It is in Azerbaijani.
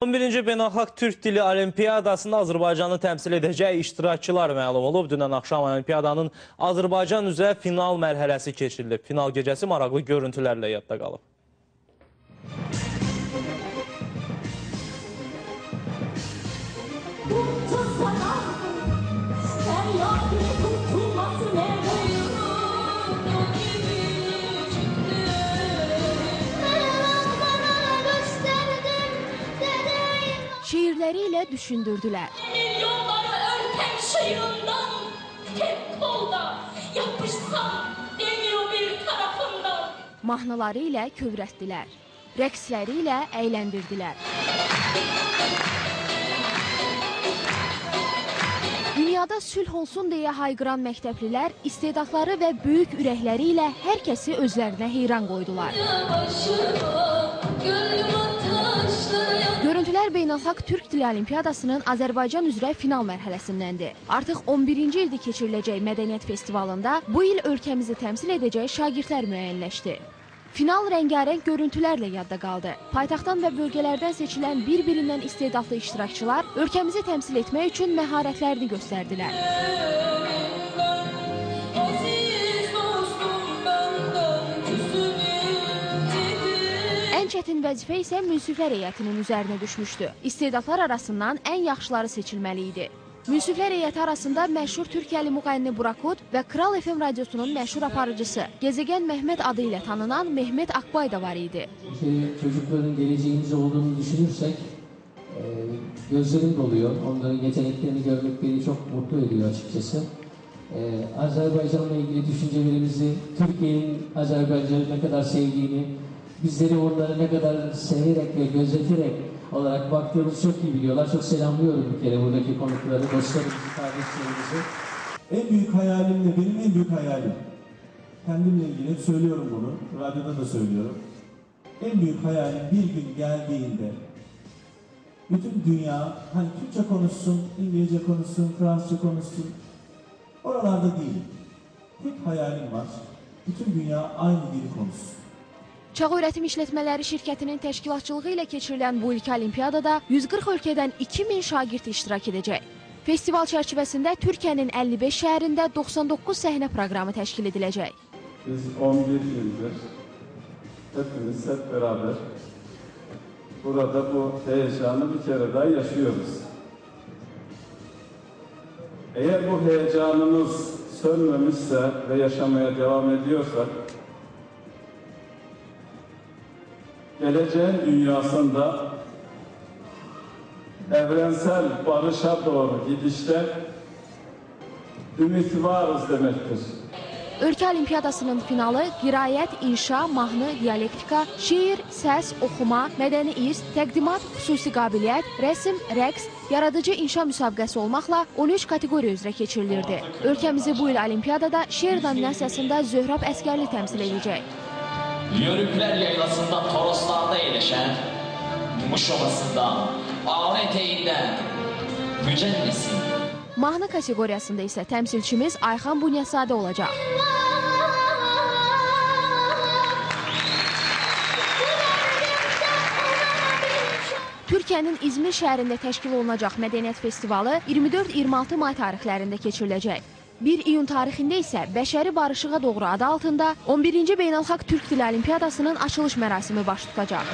11-ci Beynəlxalq Türk Dili Olimpiyadasında Azərbaycanı təmsil edəcək iştirakçılar məlum olub. Dünən axşam Olimpiyadanın Azərbaycan üzrə final mərhələsi keçirilib. Final gecəsi maraqlı görüntülərlə yadda qalıb. Şiirləri ilə düşündürdülər. Milyonları örten şiirinden tek kolda yapışsam deniyor bir tarafından. Mahnıları ilə kövrətdilər. Rəqsləri ilə əyləndirdilər. Dünyada sülh olsun deyə hayqıran məktəblilər istedadları və böyük ürəkləri ilə hər kəsi özlərinə heyran qoydular. Görüntülər Beynəlxalq Türk Dili Olimpiyadasının Azərbaycan üzrə final mərhələsindəndir. Artıq 11-ci ildir keçiriləcək mədəniyyət festivalında bu il ölkəmizi təmsil edəcək şagirdlər müəyyənləşdi. Final rəngarəng görüntülərlə yadda qaldı. Paytaxtdan və bölgələrdən seçilən bir-birindən istedadlı iştirakçılar ölkəmizi təmsil etmək üçün məharətlərini göstərdilər. Ən çətin vəzifə isə münsiflər heyətinin üzərinə düşmüşdü. İstedadlar arasından ən yaxşıları seçilməli idi. Münsiflər heyəti arasında məşhur Türkiyəli müğənni Burakut və Kral FM radiosunun məşhur aparıcısı, Gezegen Mehmet adı ilə tanınan Mehmet Akbay da var idi. Çocukların geleceğimiz olduğunu düşünürsek gözlerim doluyor. Onların yeteneklerini görmek beni çok mutlu ediyor açıkçası. Azerbaycan'la ilgili düşüncelerimizi, Türkiye'nin Azerbaycan'ı ne kadar sevdiğini, bizleri onlara ne kadar severek ve gözeterek olarak baktığımızı çok iyi biliyorlar. Çok selamlıyorum bir kere buradaki konukları, dostlarımızı, kardeşlerimizi. En büyük hayalimle, benim en büyük hayalim, kendimle ilgili hep söylüyorum bunu, radyoda da söylüyorum. En büyük hayalim bir gün geldiğinde, bütün dünya, hani Türkçe konuşsun, İngilizce konuşsun, Fransızca konuşsun, oralarda değilim. Tek hayalim var, bütün dünya aynı dili konuşsun. Çağ Öğretim İşletmələri şirkətinin təşkilatçılığı ilə keçirilən bu ilk olimpiyadada 140 ölkədən 2000 şagird iştirak edəcək. Festival çərçivəsində Türkiyənin 55 şəhərində 99 səhnə proqramı təşkil ediləcək. Biz 11 ildir hepimiz hep beraber burada bu heyecanı bir kere daha yaşıyoruz. Eğer bu heyecanımız sönmemişse ve yaşamaya devam ediyorsak, geleceğin dünyasında evrensel barışa doğru gidişte ümit varız demektir. Ölkə Olimpiyadasının finalı qiraət, inşa, mahnı, dialektika, şiir, səs, oxuma, mədəni irs, təqdimat, xüsusi qabiliyyət, rəsm, rəqs, yaradıcı inşa müsabiqəsi olmaqla 13 kateqoriya üzrə keçirilirdi. Ölkəmizi bu il Olimpiyadada şeir nominasiyasında Zöhrab Əsgərli təmsil edəcək. Yörüklər yaylasında Toroslarda eğleşen, Muş Ovasında, Ağrı eteğinden, Mücennesin. Mahnı kateqoriyasında isə təmsilçimiz Ayxan Bunyasadə olacaq. Türkiyənin İzmir şəhərində təşkil olunacaq mədəniyyət festivalı 24-26 may tarixlərində keçiriləcək. 1 iyun tarixində isə Bəşəri Barışığa doğru adı altında 11-ci Beynəlxalq Türk Dili Olimpiyadasının açılış mərasimi baş tutacaq.